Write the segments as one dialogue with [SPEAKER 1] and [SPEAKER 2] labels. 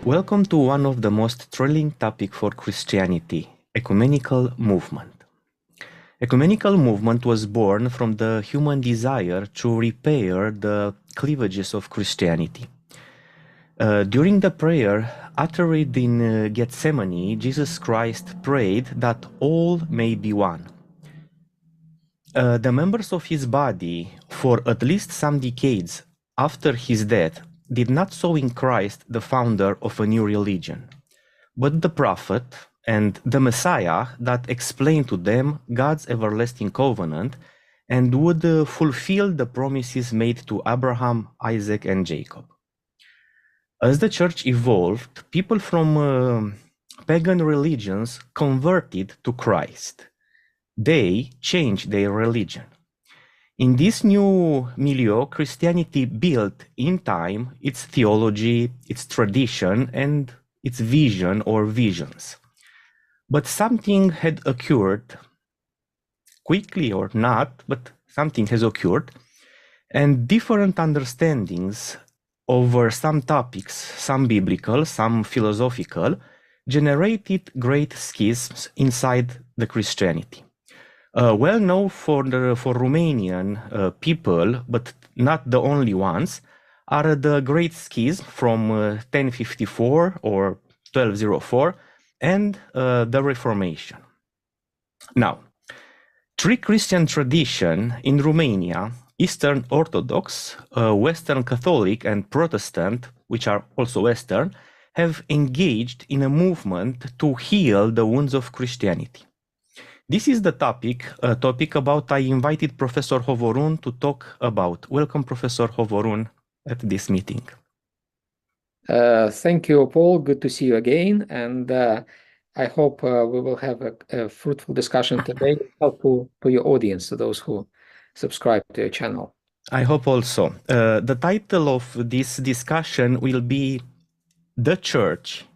[SPEAKER 1] Welcome to one of the most thrilling topics for Christianity, ecumenical movement. Ecumenical movement was born from the human desire to repair the cleavages of Christianity. During the prayer uttered in Gethsemane, Jesus Christ prayed that all may be one. The members of his body, for at least some decades after his death, did not saw in Christ the founder of a new religion, but the prophet and the Messiah that explained to them God's everlasting covenant and would fulfill the promises made to Abraham, Isaac, and Jacob. As the church evolved, people from pagan religions converted to Christ. They changed their religion. In this new milieu, Christianity built in time its theology, its tradition, and its vision or visions. But something had occurred, quickly or not, but something has occurred, and different understandings over some topics, some biblical, some philosophical, generated great schisms inside the Christianity. Well known for Romanian people, but not the only ones, are the Great Schism from 1054 or 1204 and the Reformation. Now, three Christian traditions in Romania, Eastern Orthodox, Western Catholic, and Protestant, which are also Western, have engaged in a movement to heal the wounds of Christianity. This is the topic about I invited Professor Hovorun to talk about. Welcome, Professor Hovorun, at this meeting.
[SPEAKER 2] Thank you, Paul. Good to see you again. And I hope we will have a fruitful discussion today, helpful to your audience, to those who subscribe to your channel.
[SPEAKER 1] I hope also. The title of this discussion will be The Church,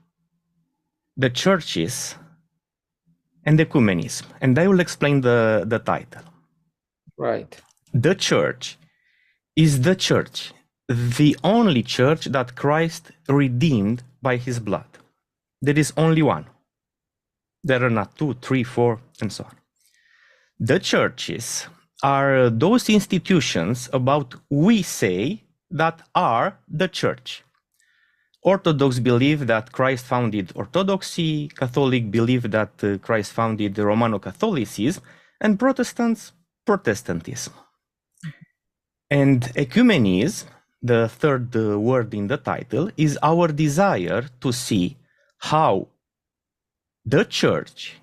[SPEAKER 1] the Churches, and ecumenism. And I will explain the title.
[SPEAKER 2] Right.
[SPEAKER 1] The church is the church, the only church that Christ redeemed by his blood. There is only one. There are not 2, 3, 4, and so on. The churches are those institutions about we say that are the church. Orthodox believe that Christ founded Orthodoxy, Catholic believe that Christ founded Romano-Catholicism, and Protestants, Protestantism. And ecumenism, the third word in the title, is our desire to see how the church,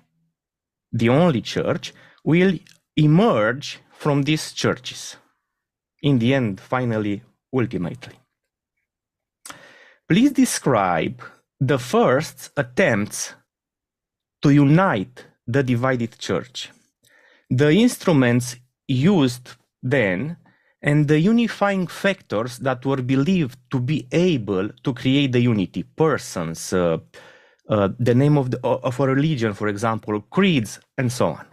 [SPEAKER 1] the only church, will emerge from these churches. In the end, finally, ultimately. Please describe the first attempts to unite the divided church, the instruments used then, and the unifying factors that were believed to be able to create the unity. Persons, the name of a religion, for example, creeds, and so on.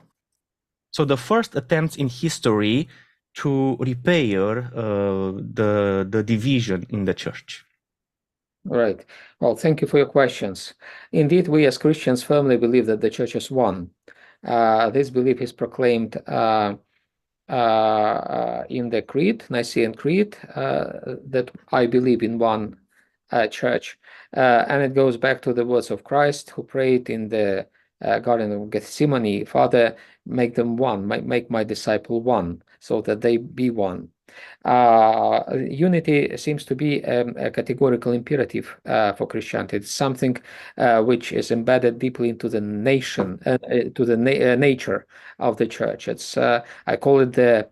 [SPEAKER 1] So the first attempts in history to repair the division in the church.
[SPEAKER 2] Right. Well, thank you for your questions. Indeed, we as Christians firmly believe that the church is one. This belief is proclaimed in the Creed, Nicene Creed, that I believe in one church. And it goes back to the words of Christ, who prayed in the Garden of Gethsemane, Father, make them one, make my disciple one, so that they be one. Unity seems to be a categorical imperative for Christianity. It's something which is embedded deeply into the nation, to the nature of the church. It's I call it the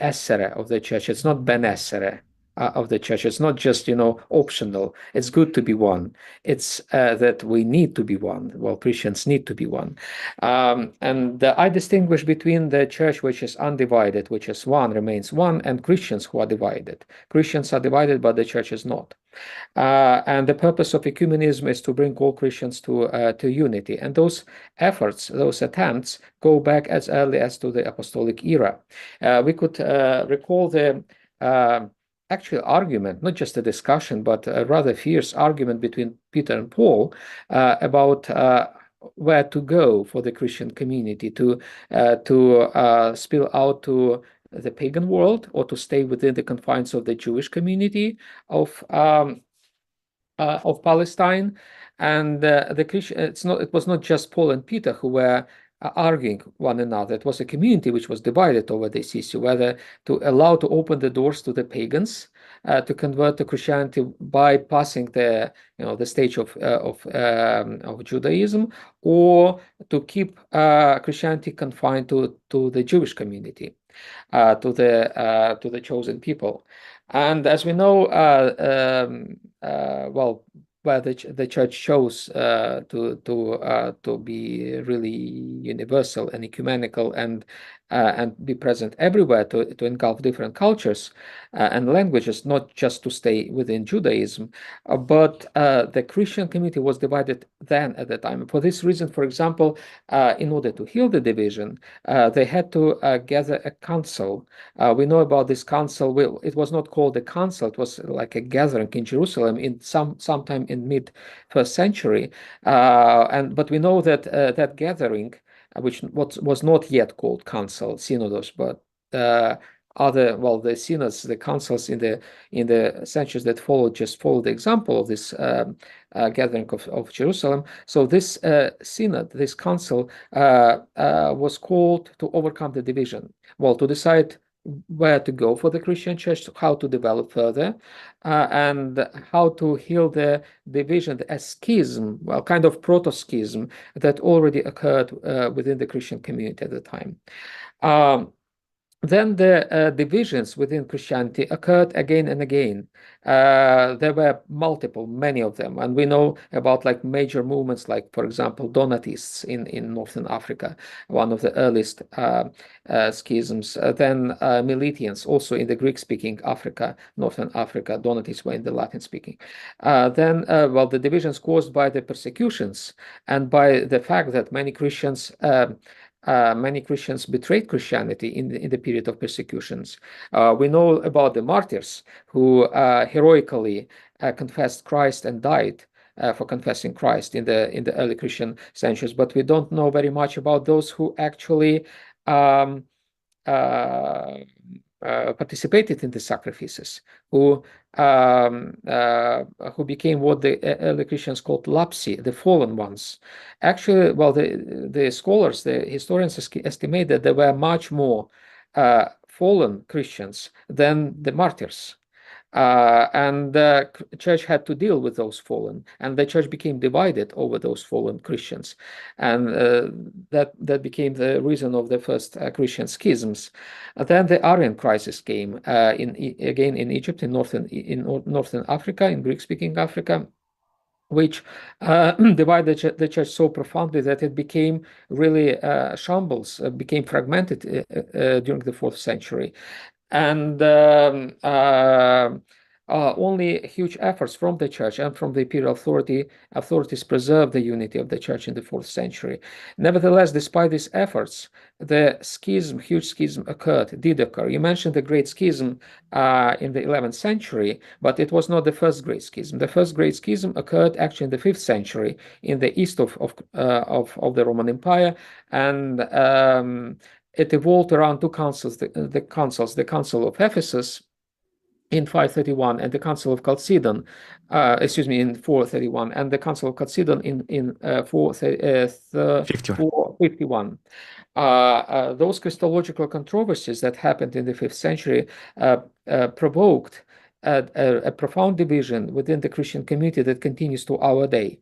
[SPEAKER 2] essere of the church. It's not ben essere of the church. It's not just, optional. It's good to be one. It's that we need to be one. Well, Christians need to be one. And I distinguish between the church which is undivided, which is one, remains one, and Christians who are divided. Christians are divided, but the church is not. And the purpose of ecumenism is to bring all Christians to unity. And those efforts, those attempts, go back as early as to the apostolic era. We could recall the actual argument, not just a discussion, but a rather fierce argument between Peter and Paul about where to go for the Christian community to spill out to the pagan world or to stay within the confines of the Jewish community of Palestine. And the Christian, it was not just Paul and Peter who were arguing one another. It was a community which was divided over this issue, whether to allow to open the doors to the pagans to convert to Christianity by passing the stage of Judaism, or to keep Christianity confined to the Jewish community, to the chosen people. And as we know, well, where the church chose to be really universal and ecumenical and be present everywhere to engulf different cultures and languages, not just to stay within Judaism, but the Christian community was divided then at the time. For this reason, for example, in order to heal the division, they had to gather a council. We know about this council. Well, it was not called a council. It was like a gathering in Jerusalem in sometime in mid first century. But we know that that gathering, which was not yet called council, synodos, but the synods, the councils in the centuries that followed just followed the example of this gathering of Jerusalem. So this synod, this council, was called to overcome the division. Well, to decide where to go for the Christian church, how to develop further, and how to heal the division, a schism, well, kind of proto-schism that already occurred within the Christian community at the time. Then the divisions within Christianity occurred again and again. There were many of them, and we know about like major movements, like for example Donatists in Northern Africa, one of the earliest schisms. Then Meletians, also in the Greek-speaking Africa, Northern Africa. Donatists were in the Latin-speaking. Then the divisions caused by the persecutions and by the fact that many Christians betrayed Christianity in the period of persecutions. We know about the martyrs who heroically confessed Christ and died for confessing Christ in the early Christian centuries, but we don't know very much about those who actually participated in the sacrifices, who became what the early Christians called lapsi, the fallen ones. Actually, well, the scholars, the historians estimate that there were much more fallen Christians than the martyrs. And the church had to deal with those fallen, and the church became divided over those fallen Christians, and that became the reason of the first Christian schisms. Then the Arian crisis came again in Egypt, in northern Africa, in Greek-speaking Africa, which divided the church so profoundly that it became really shambles, became fragmented during the 4th century. And only huge efforts from the church and from the imperial authorities preserved the unity of the church in the 4th century. Nevertheless, despite these efforts, the huge schism did occur. You mentioned the Great Schism in the 11th century, but it was not the first Great Schism. The first Great Schism occurred actually in the 5th century in the east of the Roman Empire, and it evolved around two councils, the Council of Ephesus in 531 and the Council of Chalcedon, in 431, and the Council of Chalcedon in 451. Those Christological controversies that happened in the 5th century provoked a profound division within the Christian community that continues to our day.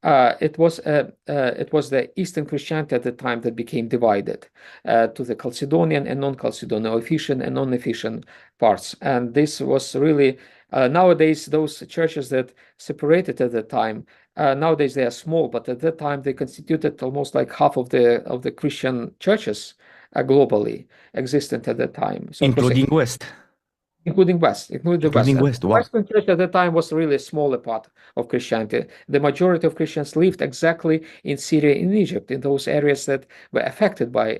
[SPEAKER 2] It was the Eastern Christianity at the time that became divided to the Chalcedonian and non-Chalcedonian, Ephesian and non-Ephesian parts. And this was really nowadays those churches that separated at the time. Nowadays they are small, but at that time they constituted almost like half of the Christian churches globally existent at that time. So
[SPEAKER 1] including West.
[SPEAKER 2] including West, including the West.
[SPEAKER 1] Including
[SPEAKER 2] And
[SPEAKER 1] West,
[SPEAKER 2] the
[SPEAKER 1] wow.
[SPEAKER 2] Western Church at the time was really a smaller part of Christianity. The majority of Christians lived exactly in Syria, in Egypt, in those areas that were affected by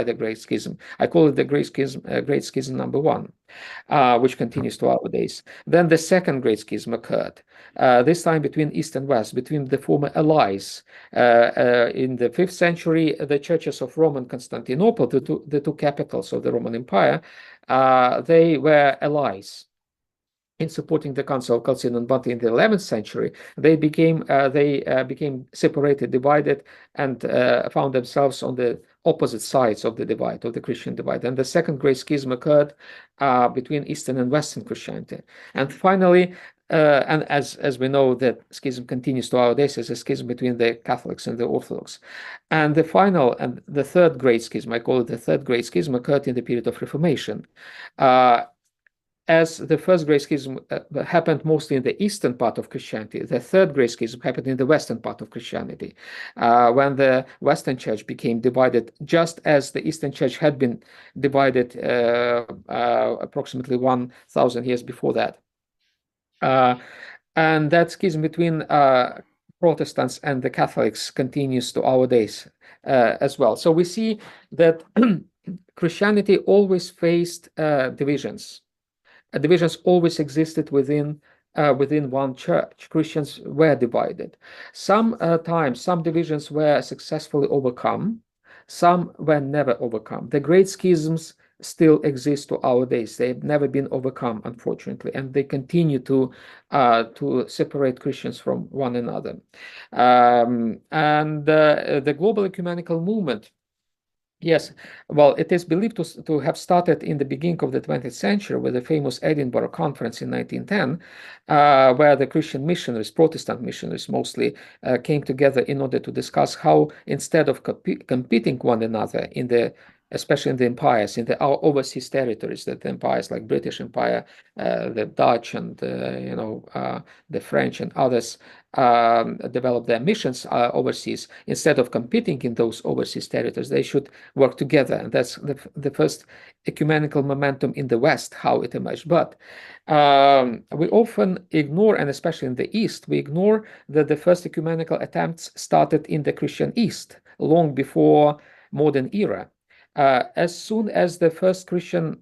[SPEAKER 2] the Great Schism. I call it the Great Schism number one, which continues to our days. Then the second Great Schism occurred, this time between East and West, between the former allies. In the 5th century, the churches of Rome and Constantinople, the two capitals of the Roman Empire, they were allies in supporting the Council of Chalcedon, but in the 11th century they became separated, divided, and found themselves on the opposite sides of the divide, of the Christian divide. And the second Great Schism occurred between Eastern and Western Christianity. And finally, and as we know, that schism continues to our days as a schism between the Catholics and the Orthodox. And the final and the third Great Schism, I call it the third Great Schism, occurred in the period of Reformation. As the first Great Schism happened mostly in the eastern part of Christianity, the third Great Schism happened in the western part of Christianity, when the Western Church became divided, just as the Eastern Church had been divided approximately 1,000 years before that. And that schism between Protestants and the Catholics continues to our days as well. So we see that Christianity always faced divisions. Divisions always existed within one church. Christians were divided. Sometimes some divisions were successfully overcome, some were never overcome. The great schisms still exist to our days. They've never been overcome, unfortunately, and they continue to separate Christians from one another. And the global ecumenical movement, yes, well, it is believed to have started in the beginning of the 20th century with the famous Edinburgh Conference in 1910, where the Christian missionaries, Protestant missionaries mostly, came together in order to discuss how, instead of competing one another especially in the empires, in our overseas territories, that the empires like British Empire, the Dutch, and the French and others developed their missions overseas. Instead of competing in those overseas territories, they should work together. And that's the first ecumenical momentum in the West, how it emerged. But we often ignore, and especially in the East, we ignore that the first ecumenical attempts started in the Christian East, long before modern era. As soon as the first Christian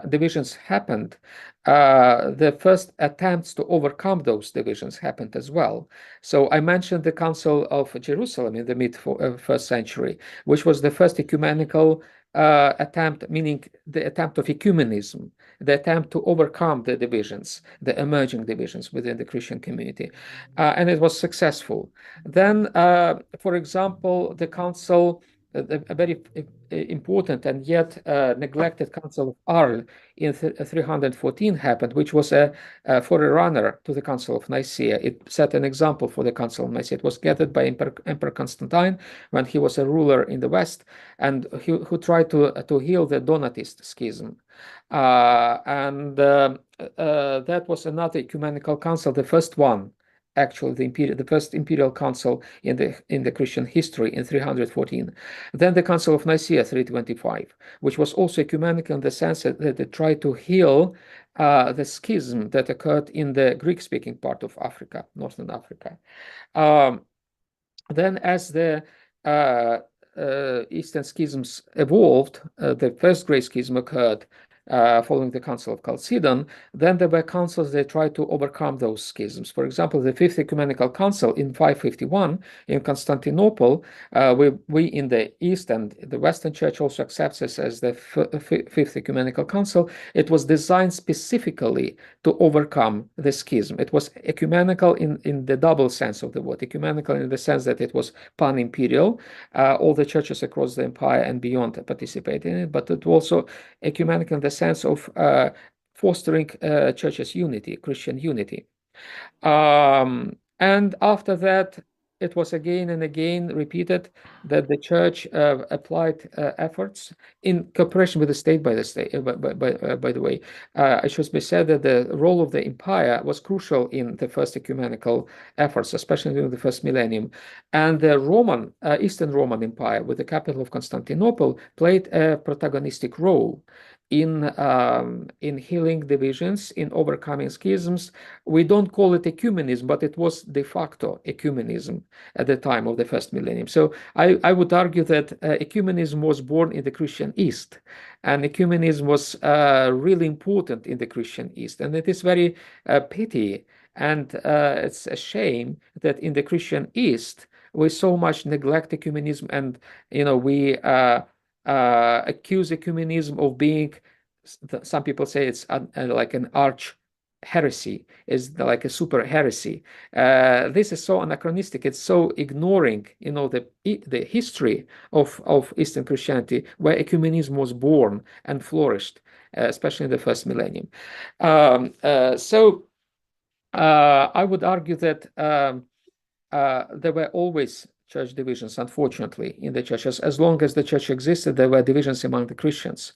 [SPEAKER 2] divisions happened, the first attempts to overcome those divisions happened as well. So I mentioned the Council of Jerusalem in the mid-1st century, which was the first ecumenical attempt, meaning the attempt of ecumenism, the attempt to overcome the divisions, the emerging divisions within the Christian community. And it was successful. Then, for example, the council, a very important and yet neglected Council of Arles in 314 happened, which was a forerunner to the Council of Nicaea. It set an example for the Council of Nicaea. It was gathered by Emperor Constantine when he was a ruler in the West, and who tried to heal the Donatist schism. That was another ecumenical council, the first one, actually the first imperial council in the Christian history in 314. Then the Council of Nicaea 325, which was also ecumenical in the sense that it tried to heal the schism that occurred in the Greek-speaking part of Africa, Northern Africa. Then as the Eastern schisms evolved, the first great schism occurred following the Council of Chalcedon. Then there were councils that tried to overcome those schisms. For example, the Fifth Ecumenical Council in 551 in Constantinople, we in the East and the Western Church also accepts this as the Fifth Ecumenical Council. It was designed specifically to overcome the schism. It was ecumenical in the double sense of the word, ecumenical in the sense that it was pan-imperial. All the churches across the empire and beyond participated in it, but it also ecumenical in the sense of fostering churches' unity, Christian unity. And after that, it was again and again repeated that the church applied efforts in cooperation with the state. By the way, it should be said that the role of the empire was crucial in the first ecumenical efforts, especially during the first millennium. And the Eastern Roman Empire, with the capital of Constantinople, played a protagonistic role. in healing divisions, in overcoming schisms. We don't call it ecumenism, but it was de facto ecumenism at the time of the first millennium. So I would argue that ecumenism was born in the Christian East, and ecumenism was really important in the Christian East. And it is very pity, and it's a shame that in the Christian East we so much neglect ecumenism, and we accuse ecumenism of being, some people say it's like an arch heresy, is like a super heresy. This is so anachronistic. It's so ignoring, the history of Eastern Christianity, where ecumenism was born and flourished, especially in the first millennium. So I would argue that there were always church divisions, unfortunately, in the churches. As long as the church existed, there were divisions among the Christians.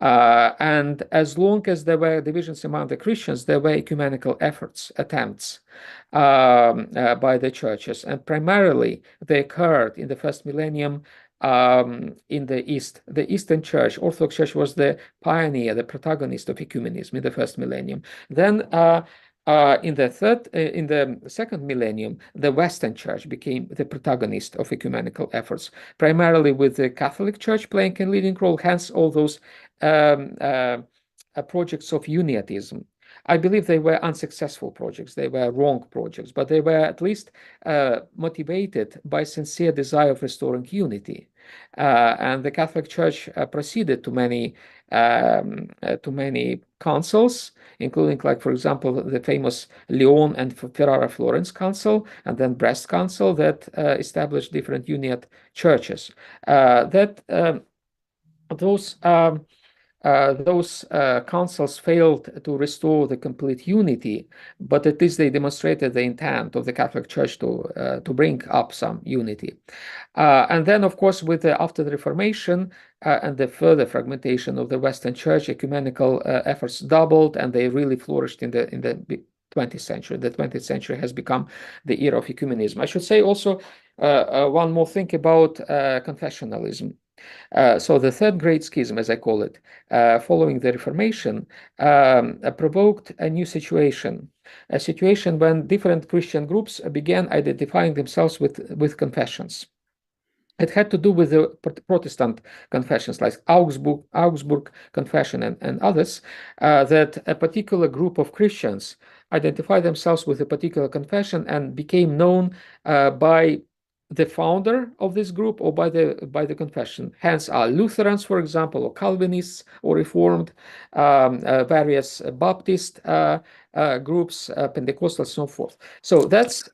[SPEAKER 2] And as long as there were divisions among the Christians, there were ecumenical attempts by the churches. And primarily, they occurred in the first millennium in the East. The Eastern Church, Orthodox Church, was the pioneer, the protagonist of ecumenism in the first millennium. Then in the second millennium, the Western Church became the protagonist of ecumenical efforts, primarily with the Catholic Church playing a leading role. Hence, all those projects of uniatism. I believe they were unsuccessful projects. They were wrong projects, but they were at least motivated by sincere desire of restoring unity. And the Catholic Church proceeded to many councils, including, like, for example, the famous Lyon and Ferrara-Florence Council, and then Brest Council, that established different uniate churches. Those councils failed to restore the complete unity, but at least they demonstrated the intent of the Catholic Church to bring up some unity. And then, of course, after the Reformation and the further fragmentation of the Western Church, ecumenical efforts doubled, and they really flourished in the 20th century. The 20th century has become the era of ecumenism. I should say also one more thing about confessionalism. So the third great schism, as I call it, following the Reformation, provoked a new situation, a situation when different Christian groups began identifying themselves with confessions. It had to do with the Protestant confessions, like Augsburg Confession and others, that a particular group of Christians identified themselves with a particular confession and became known by the founder of this group or by the confession. Hence are Lutherans, for example, or Calvinists, or Reformed, various Baptist groups, Pentecostal, so forth. So that's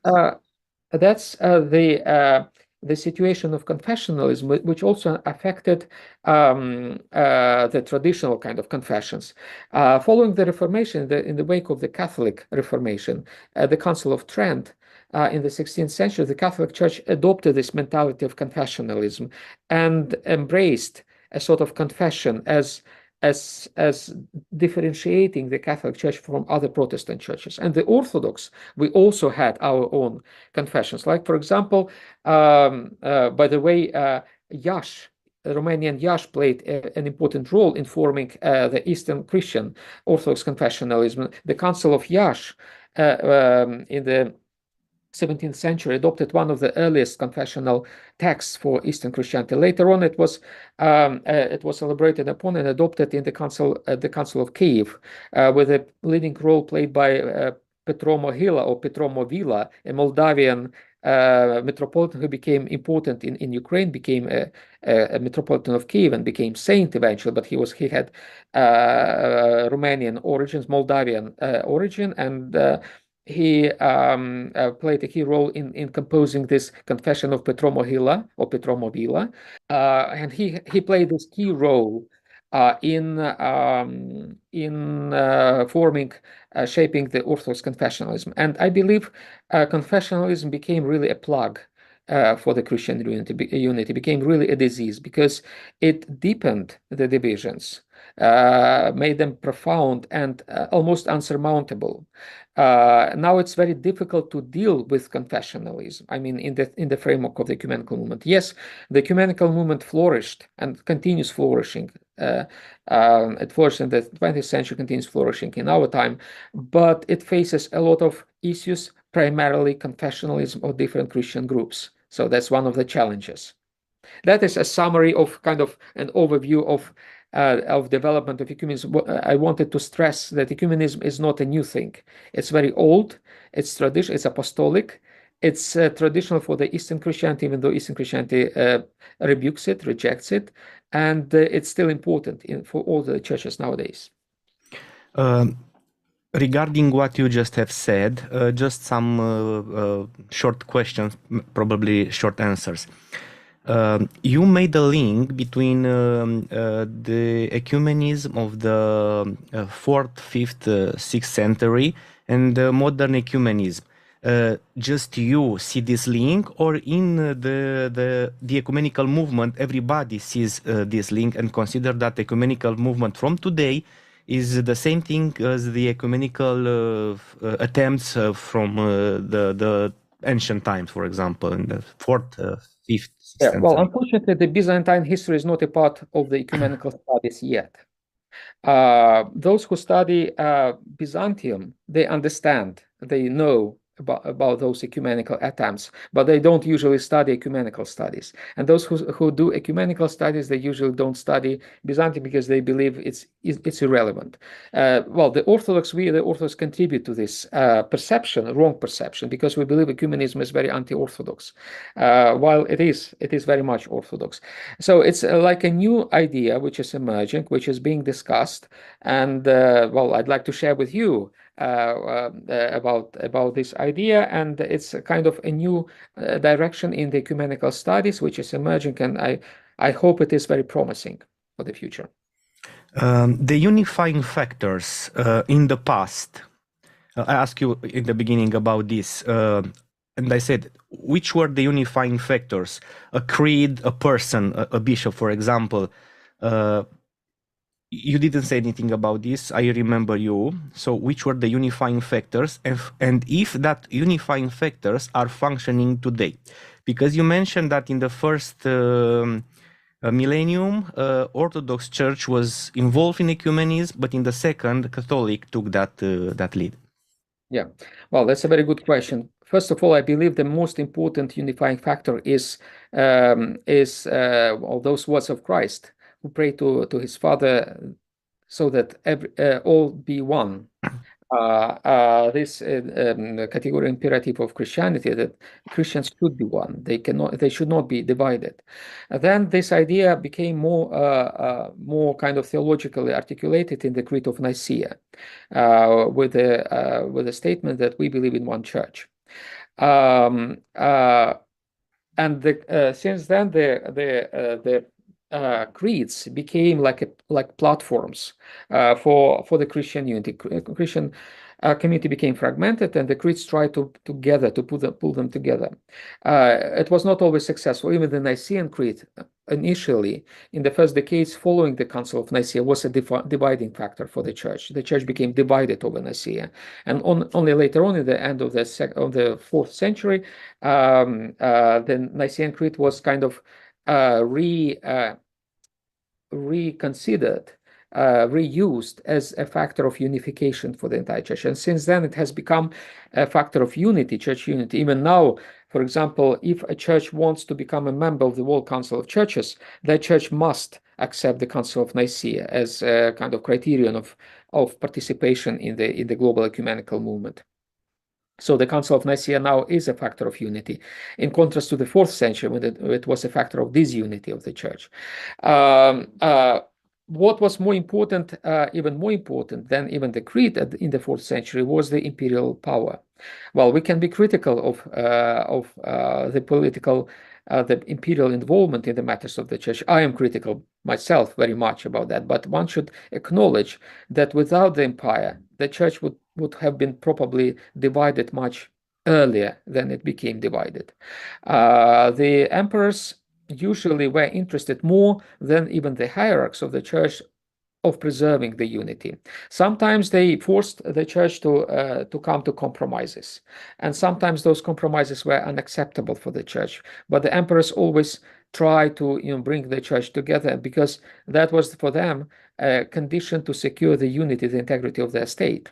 [SPEAKER 2] the situation of confessionalism, which also affected the traditional kind of confessions. Following the Reformation, in the wake of the Catholic Reformation, the Council of Trent, in the 16th century, the Catholic Church adopted this mentality of confessionalism and embraced a sort of confession as differentiating the Catholic Church from other Protestant churches. And the Orthodox, we also had our own confessions. Like, for example, by the way, Iași, Romanian Iași played an important role in forming the Eastern Christian Orthodox confessionalism. The Council of Iași in the 17th century adopted one of the earliest confessional texts for Eastern Christianity. Later on, it was elaborated upon and adopted in the Council of Kiev, with a leading role played by Petro Mohila or Petro Movila, a Moldavian metropolitan who became important in Ukraine, became a metropolitan of Kiev and became saint eventually, but he had Romanian origins, Moldavian origin, and he played a key role in composing this confession of Petro Mohila or Petro Movila, and he played this key role in forming, shaping the Orthodox confessionalism. And I believe confessionalism became really a plug for the Christian unity, became really a disease, because it deepened the divisions, made them profound and almost unsurmountable. Now it's very difficult to deal with confessionalism. I mean, in the framework of the ecumenical movement. Yes, the ecumenical movement flourished and continues flourishing It flourished in the 20th century, continues flourishing in our time, but it faces a lot of issues, primarily confessionalism of different Christian groups. So that's one of the challenges. That is a summary of kind of an overview of development of ecumenism. I wanted to stress that ecumenism is not a new thing. It's very old. It's tradition. It's apostolic. It's traditional for the Eastern Christianity, even though Eastern Christianity rebukes it, rejects it, and it's still important for all the churches nowadays.
[SPEAKER 1] Regarding what you just have said, just some short questions, probably short answers. You made a link between the ecumenism of the 4th, 5th, 6th century and modern ecumenism. Just you see this link, or in the ecumenical movement, everybody sees this link and consider that ecumenical movement from today is the same thing as the ecumenical attempts from the ancient times, for example, in the 4th, 5th, 6th
[SPEAKER 2] Yeah, well,
[SPEAKER 1] century.
[SPEAKER 2] unfortunately, the Byzantine history is not a part of the ecumenical studies yet. Those who study Byzantium, they understand, they know about those ecumenical attempts, but they don't usually study ecumenical studies. And those who do ecumenical studies, they usually don't study Byzantium because they believe it's irrelevant. Well, the Orthodox contribute to this perception, wrong perception, because we believe ecumenism is very anti-Orthodox, while it is very much Orthodox. So it's like a new idea which is emerging, which is being discussed, and well, I'd like to share with you about this idea, and it's a kind of a new direction in the ecumenical studies which is emerging, and I hope it is very promising for the future.
[SPEAKER 1] The unifying factors in the past. I asked you in the beginning about this, and I said, which were the unifying factors? A creed, a person, a bishop, for example. You didn't say anything about this. I remember you. So, which were the unifying factors, and if that unifying factors are functioning today? Because you mentioned that in the first millennium, Orthodox Church was involved in ecumenism, but in the second, Catholic took that lead.
[SPEAKER 2] Yeah, well, that's a very good question. First of all, I believe the most important unifying factor is all those words of Christ, who prayed to his Father so that all be one. This category imperative of Christianity, that Christians should be one. They should not be divided. Then this idea became more kind of theologically articulated in the Creed of Nicaea, with the statement that we believe in one church. And since then the creeds became like platforms for the Christian unity. Christian community became fragmented, and the creeds tried to pull them together. It was not always successful. Even the Nicene Creed, initially in the first decades following the Council of Nicaea, was a dividing factor for the church. The church became divided over Nicaea, and only later on, in the end of the 4th century, the Nicene Creed was kind of reconsidered, reused as a factor of unification for the entire church. And since then, it has become a factor of unity, church unity. Even now, for example, if a church wants to become a member of the World Council of Churches, that church must accept the Council of Nicaea as a kind of criterion of participation in the global ecumenical movement. So the Council of Nicaea now is a factor of unity, in contrast to the 4th century, when it was a factor of disunity of the church. What was more important, even more important than even the creed in the 4th century, was the imperial power. Well, we can be critical of the political, the imperial involvement in the matters of the church. I am critical myself very much about that, but one should acknowledge that without the empire, the church would have been probably divided much earlier than it became divided. The emperors usually were interested more than even the hierarchs of the church of preserving the unity. Sometimes they forced the church to come to compromises, and sometimes those compromises were unacceptable for the church. But the emperors always tried to bring the church together, because that was for them a condition to secure the unity, the integrity of their state,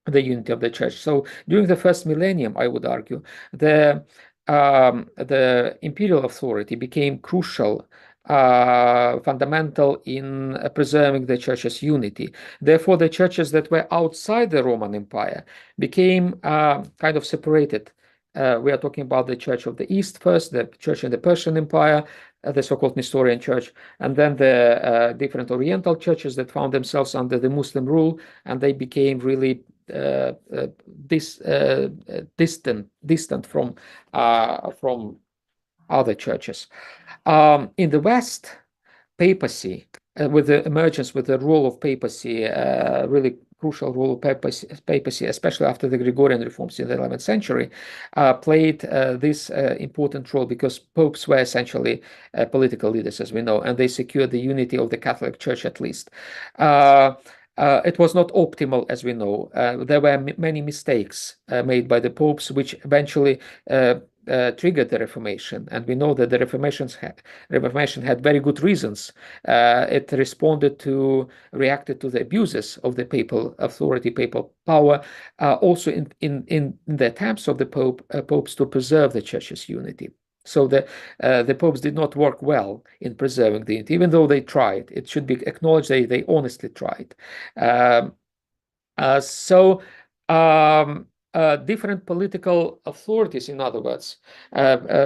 [SPEAKER 2] the unity of the church. So during the first millennium, I would argue, the imperial authority became crucial, fundamental in preserving the church's unity. Therefore, the churches that were outside the Roman Empire became kind of separated. We are talking about the Church of the East first, the Church in the Persian Empire, the so-called Nestorian Church, and then the different Oriental churches that found themselves under the Muslim rule, and they became really distant from other churches. In the West, papacy, with the emergence, with the role of papacy, really crucial role of papacy, especially after the Gregorian reforms in the 11th century, played this important role, because popes were essentially political leaders, as we know, and they secured the unity of the Catholic Church at least. It was not optimal, as we know. There were many mistakes made by the popes, which eventually triggered the Reformation, and we know that the Reformation had very good reasons. It reacted to the abuses of the papal authority, papal power, also in the attempts of the popes to preserve the church's unity. So the popes did not work well in preserving the unity, even though they tried. It should be acknowledged they honestly tried. Different political authorities, in other words,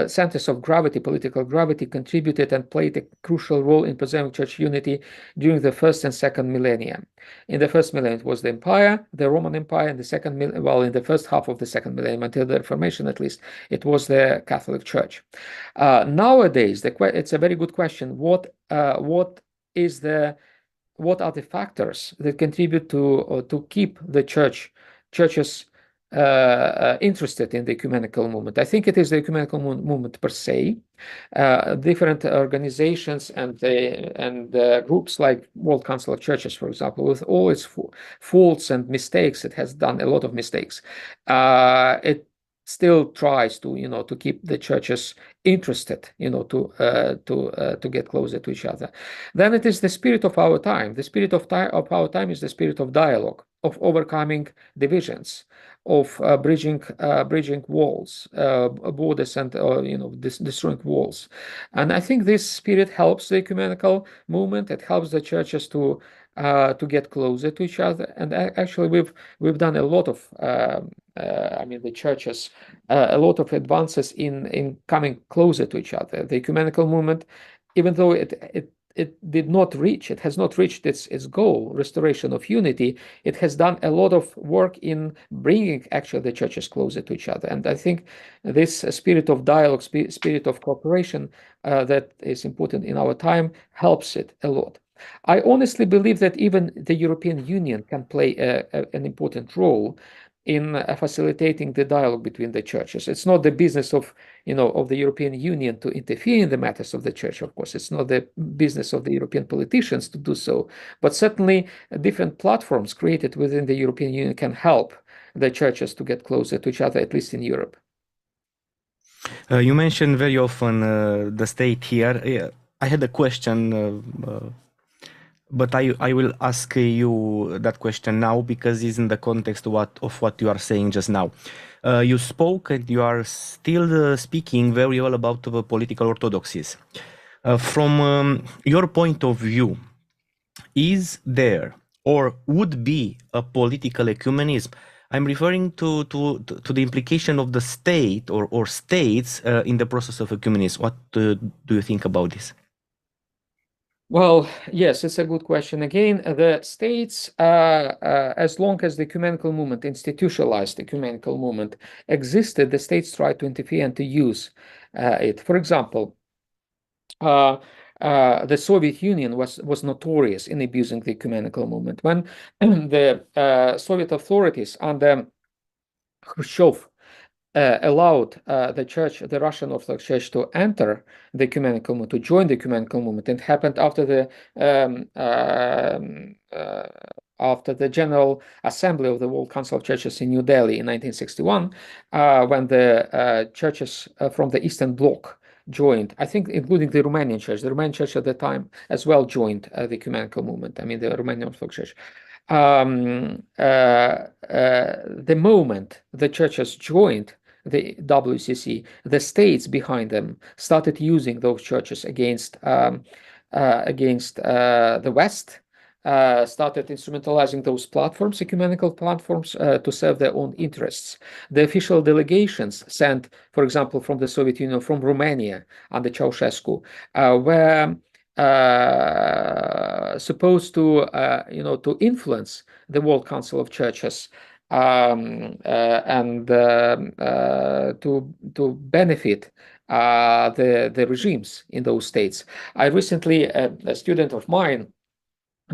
[SPEAKER 2] centers of gravity, political gravity, contributed and played a crucial role in preserving church unity during the first and second millennia. In the first millennium, it was the empire, the Roman Empire, and in the first half of the second millennium, until the Reformation at least, it was the Catholic Church. Nowadays, it's a very good question. What are the factors that contribute to keep the churches interested in the ecumenical movement? I think it is the ecumenical movement per se. Different organizations and groups like World Council of Churches, for example, with all its faults and mistakes, it has done a lot of mistakes. It still tries to keep the churches interested, to get closer to each other. Then it is the spirit of our time. The spirit of our time is the spirit of dialogue, of overcoming divisions, of bridging walls, borders, and destroying walls. And I think this spirit helps the ecumenical movement. It helps the churches to get closer to each other. And actually, we've done a lot of the churches, a lot of advances in coming closer to each other. The ecumenical movement, even though it has not reached its goal, restoration of unity, it has done a lot of work in bringing actually the churches closer to each other. And I think this spirit of dialogue, spirit of cooperation that is important in our time, helps it a lot. I honestly believe that even the European Union can play an important role in facilitating the dialogue between the churches. It's not the business of the European Union to interfere in the matters of the church. Of course, it's not the business of the European politicians to do so. But certainly, different platforms created within the European Union can help the churches to get closer to each other, at least in Europe.
[SPEAKER 1] You mentioned very often the state here. I had a question, but I will ask you that question now, because it's in the context of what you are saying just now. You spoke, and you are still speaking very well about the political orthodoxies. From your point of view, is there or would be a political ecumenism? I'm referring to the implication of the state or states in the process of ecumenism. What do you think about this?
[SPEAKER 2] Well, yes, it's a good question. Again, the states, as long as the ecumenical movement, institutionalized ecumenical movement, existed, the states tried to interfere and to use it. For example, the Soviet Union was notorious in abusing the ecumenical movement. When the Soviet authorities under Khrushchev allowed the Russian Orthodox Church, to enter the ecumenical movement, to join the ecumenical movement. It happened after the General Assembly of the World Council of Churches in New Delhi in 1961, when the churches from the Eastern Bloc joined, I think, including the Romanian Church. The Romanian Church at the time as well joined the ecumenical movement. I mean, the Romanian Orthodox Church. The moment the churches joined the WCC, the states behind them started using those churches against the West. Started instrumentalizing those platforms, ecumenical platforms, to serve their own interests. The official delegations sent, for example, from the Soviet Union, from Romania under Ceausescu, were supposed to, to influence the World Council of Churches, and to benefit the regimes in those states. I recently, a student of mine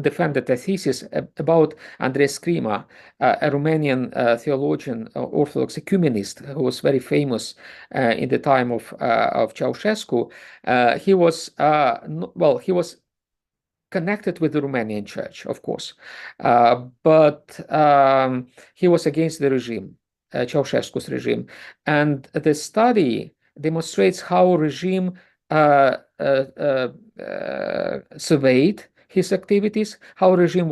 [SPEAKER 2] defended a thesis about Andres Crima, a Romanian theologian, Orthodox ecumenist, who was very famous in the time of Ceausescu. He was connected with the Romanian Church, of course, but he was against the regime, Ceausescu's regime, and the study demonstrates how regime surveyed his activities, how the regime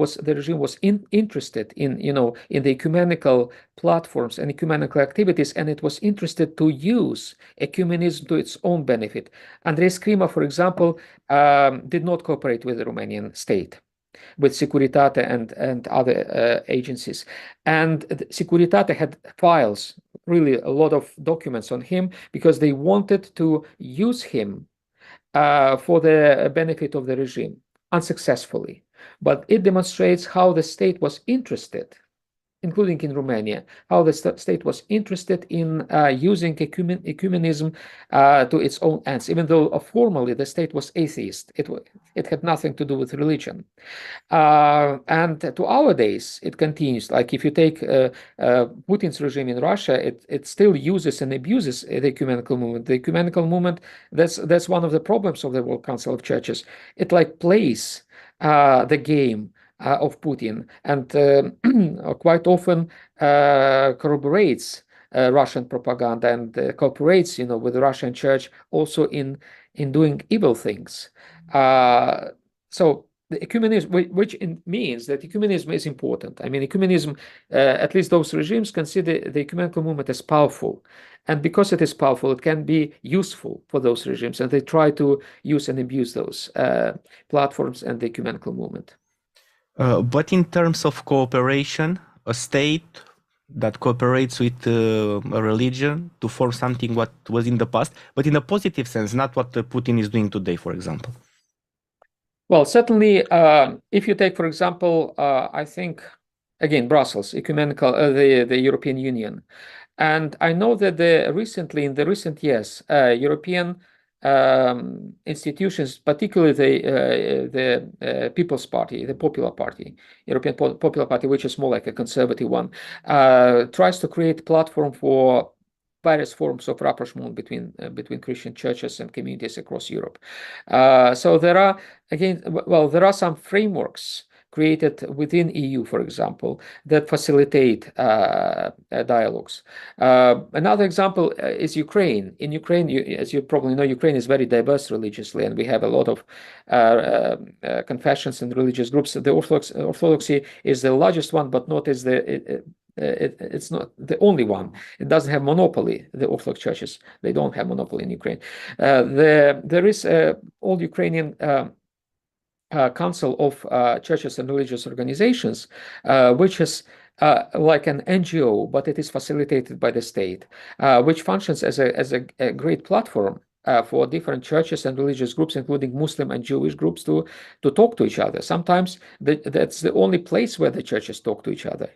[SPEAKER 2] was interested in in the ecumenical platforms and ecumenical activities, and it was interested to use ecumenism to its own benefit. Andres Crima, for example, did not cooperate with the Romanian state, with Securitate and other agencies. And Securitate had files, really a lot of documents on him, because they wanted to use him for the benefit of the regime, unsuccessfully. But it demonstrates how the state was interested, including in Romania, how the state was interested in using ecumenism to its own ends, even though formally the state was atheist. It had nothing to do with religion. And to our days, it continues. Like if you take Putin's regime in Russia, it still uses and abuses the ecumenical movement. The ecumenical movement, that's one of the problems of the World Council of Churches. It like plays the game of Putin, and quite often corroborates Russian propaganda, and cooperates, with the Russian Church also in doing evil things. So the ecumenism, which means that ecumenism is important. I mean, ecumenism, at least those regimes consider the ecumenical movement as powerful. And because it is powerful, it can be useful for those regimes. And they try to use and abuse those platforms and the ecumenical movement.
[SPEAKER 1] But in terms of cooperation, a state that cooperates with a religion to form something what was in the past, but in a positive sense, not what Putin is doing today, for example.
[SPEAKER 2] Well, certainly, if you take, for example, I think, again, Brussels, ecumenical, the European Union. And I know that in the recent years, European institutions, particularly the People's Party, the Popular Party, European Popular Party, which is more like a conservative one, tries to create a platform for various forms of rapprochement between Christian churches and communities across Europe. So there are some frameworks created within EU, for example, that facilitate dialogues. Another example is Ukraine. In Ukraine, as you probably know, Ukraine is very diverse religiously, and we have a lot of confessions and religious groups. The Orthodoxy is the largest one, but not as it's not the only one. It doesn't have monopoly. The Orthodox churches, they don't have monopoly in Ukraine. There is all Ukrainian Council of Churches and Religious Organizations, which is like an NGO, but it is facilitated by the state, which functions as a great platform for different churches and religious groups, including Muslim and Jewish groups, to talk to each other. Sometimes that's the only place where the churches talk to each other,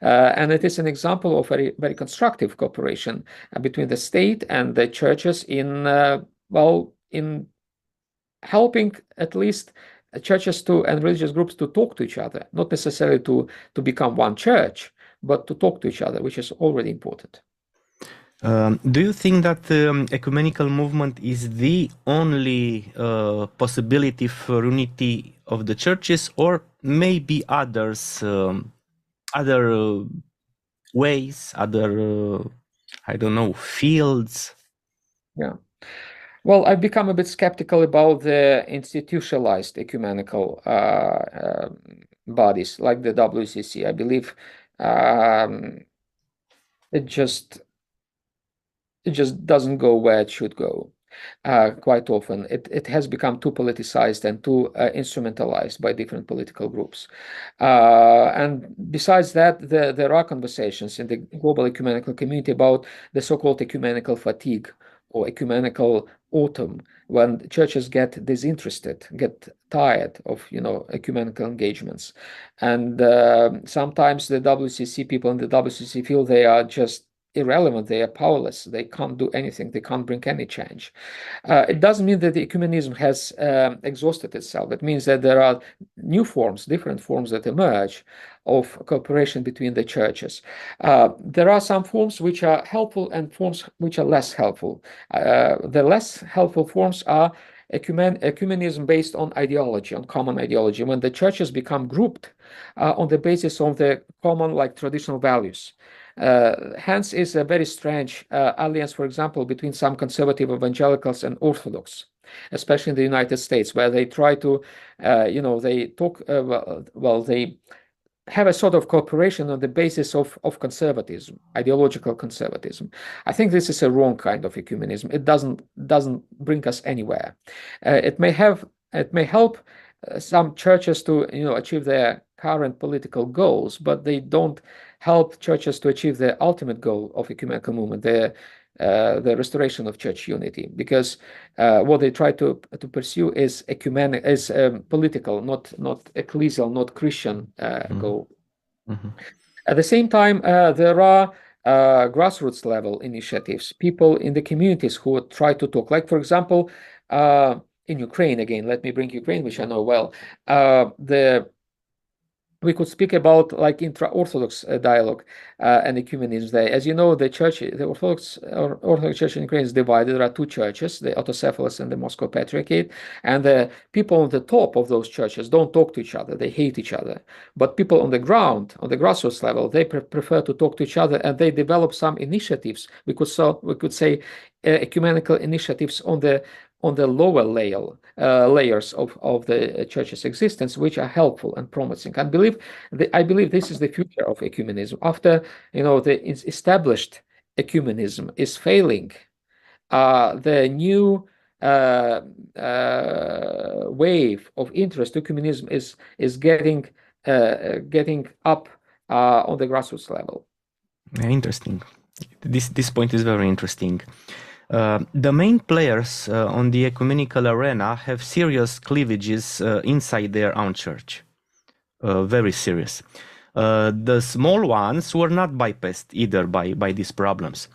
[SPEAKER 2] and it is an example of very, very constructive cooperation between the state and the churches in helping at least churches and religious groups to talk to each other, not necessarily to become one church, but to talk to each other, which is already important.
[SPEAKER 1] Do you think that the ecumenical movement is the only possibility for unity of the churches, or maybe other ways, other I don't know, fields?
[SPEAKER 2] Yeah. Well, I've become a bit skeptical about the institutionalized ecumenical bodies like the WCC. I believe um, it just it just doesn't go where it should go. Quite often, it has become too politicized and too instrumentalized by different political groups. And besides that, there are conversations in the global ecumenical community about the so-called ecumenical fatigue or ecumenical autumn, when churches get disinterested, get tired of ecumenical engagements, and sometimes the WCC people in the WCC feel they are just irrelevant, they are powerless, they can't do anything, they can't bring any change. It doesn't mean that the ecumenism has exhausted itself. It means that there are new forms, different forms that emerge of cooperation between the churches. There are some forms which are helpful and forms which are less helpful. The less helpful forms are ecumenism based on ideology, on common ideology, when the churches become grouped on the basis of the common, like traditional values. Hence is a very strange alliance, for example, between some conservative evangelicals and Orthodox, especially in the United States, where they try to, they talk, they have a sort of cooperation on the basis of conservatism, ideological conservatism. I think this is a wrong kind of ecumenism. It doesn't bring us anywhere. It may help some churches to achieve their current political goals, but they don't help churches to achieve the ultimate goal of ecumenical movement, the restoration of church unity, because what they try to pursue is political, not ecclesial, not Christian goal.
[SPEAKER 1] Mhm.
[SPEAKER 2] At the same time, there are grassroots level initiatives, people in the communities who try to talk. Like, for example, in Ukraine, again, let me bring Ukraine, which I know well. We could speak about like intra-Orthodox dialogue and ecumenism there. As you know, the Orthodox Church in Ukraine is divided. There are two churches, the Autocephalous and the Moscow Patriarchate, and the people on the top of those churches don't talk to each other. They hate each other. But people on the ground, on the grassroots level, they prefer to talk to each other, and they develop some initiatives. We could say ecumenical initiatives on the lower layers of the church's existence, which are helpful and promising. I believe this is the future of ecumenism. After the established ecumenism is failing, the new wave of interest to ecumenism is getting up on the grassroots level.
[SPEAKER 1] Interesting. This point is very interesting. The main players on the ecumenical arena have serious cleavages inside their own church. Very serious. The small ones were not bypassed either by these problems.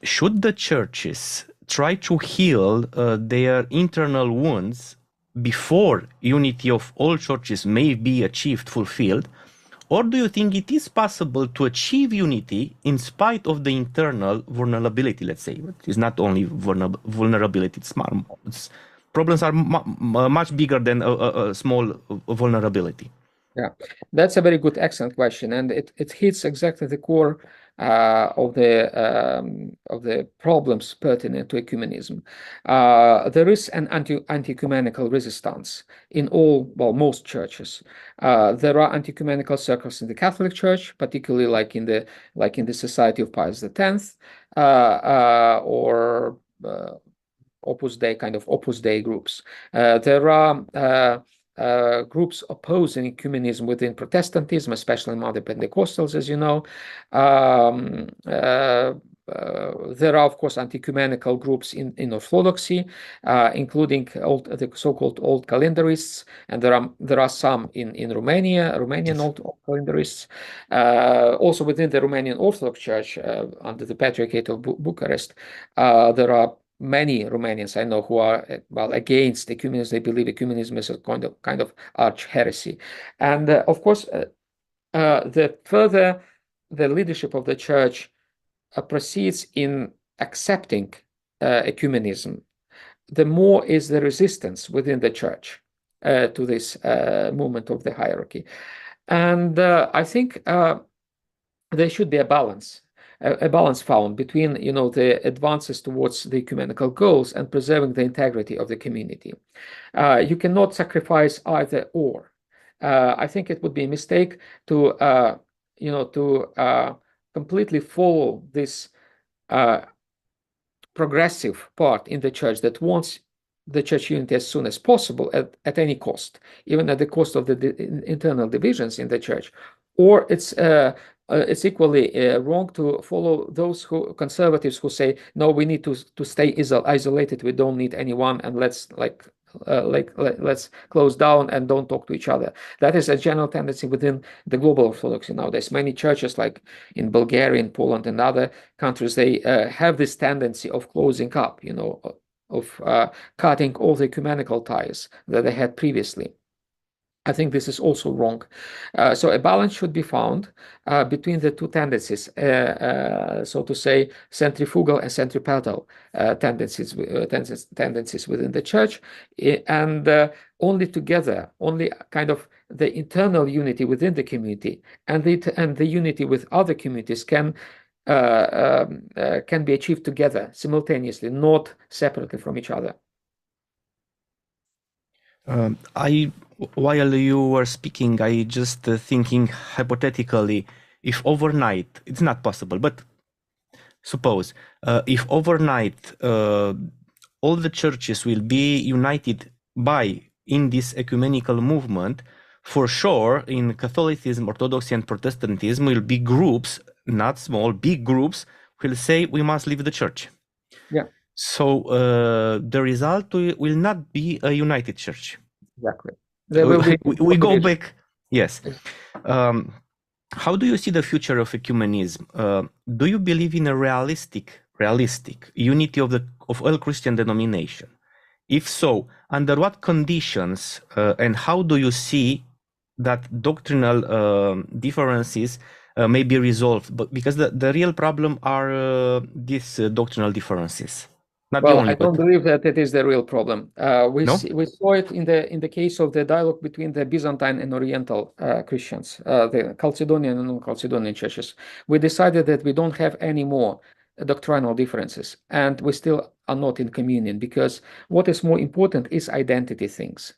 [SPEAKER 1] Should the churches try to heal their internal wounds before unity of all churches may be achieved, fulfilled? Or do you think it is possible to achieve unity in spite of the internal vulnerability, let's say? It's not only vulnerability, problems are much bigger than a small vulnerability.
[SPEAKER 2] Yeah, that's a very good, excellent question, and it hits exactly the core of the problems pertinent to ecumenism. There is an anti-ecumenical resistance in most churches. There are anti-ecumenical circles in the Catholic Church, particularly like in the Society of Pius X, or Opus Dei groups. There are groups opposing ecumenism within Protestantism, especially among the Pentecostals, as you know. There are, of course, anti-ecumenical groups in Orthodoxy, including the so-called old calendarists, and there are some in Romanian old calendarists. Also within the Romanian Orthodox Church, under the Patriarchate of Bucharest, there are many Romanians I know who are against ecumenism. They believe ecumenism is a kind of arch heresy, and of course, the further the leadership of the church proceeds in accepting ecumenism, the more is the resistance within the church to this movement of the hierarchy. And I think there should be a balance found between, the advances towards the ecumenical goals and preserving the integrity of the community. You cannot sacrifice either or. I think it would be a mistake to, completely follow this progressive part in the church that wants the church unity as soon as possible at any cost, even at the cost of the internal divisions in the church. Or it's equally wrong to follow those conservatives who say, no, we need to stay isolated. We don't need anyone, and let's let's close down and don't talk to each other. That is a general tendency within the global Orthodoxy nowadays. Many churches, like in Bulgaria, in Poland, and other countries, they have this tendency of closing up, of cutting all the ecumenical ties that they had previously. I think this is also wrong. So a balance should be found between the two tendencies, so to say, centrifugal and centripetal tendencies within the church, and only together, only kind of the internal unity within the community and the unity with other communities can be achieved together simultaneously, not separately from each other.
[SPEAKER 1] While you were speaking, I just thinking hypothetically, if overnight, it's not possible, but suppose if overnight all the churches will be united in this ecumenical movement, for sure, in Catholicism, Orthodoxy, and Protestantism will be groups, not small, big groups, will say we must leave the church.
[SPEAKER 2] Yeah.
[SPEAKER 1] So the result will not be a united church.
[SPEAKER 2] Exactly. There will be
[SPEAKER 1] we go back. Yes. How do you see the future of ecumenism? Do you believe in a realistic unity of all Christian denomination? If so, under what conditions and how do you see that doctrinal differences may be resolved? But because the real problem are these doctrinal differences.
[SPEAKER 2] Well, I don't believe that it is the real problem. We
[SPEAKER 1] No?
[SPEAKER 2] we saw it in the case of the dialogue between the Byzantine and Oriental Christians, the Chalcedonian and non-Chalcedonian churches. We decided that we don't have any more doctrinal differences, and we still are not in communion, because what is more important is identity things.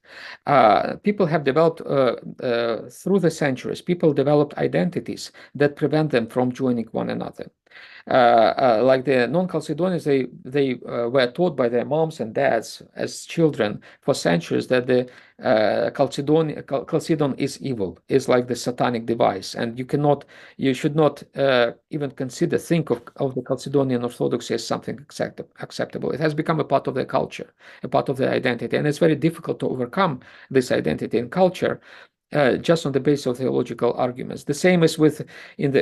[SPEAKER 2] People have developed through the centuries. People developed identities that prevent them from joining one another. Like the non-Chalcedonians, they were taught by their moms and dads as children for centuries that the Chalcedon is evil, is like the satanic device, and you should not even think of the Chalcedonian Orthodoxy as something acceptable. It has become a part of their culture, a part of their identity, and it's very difficult to overcome this identity and culture just on the basis of theological arguments. The same is in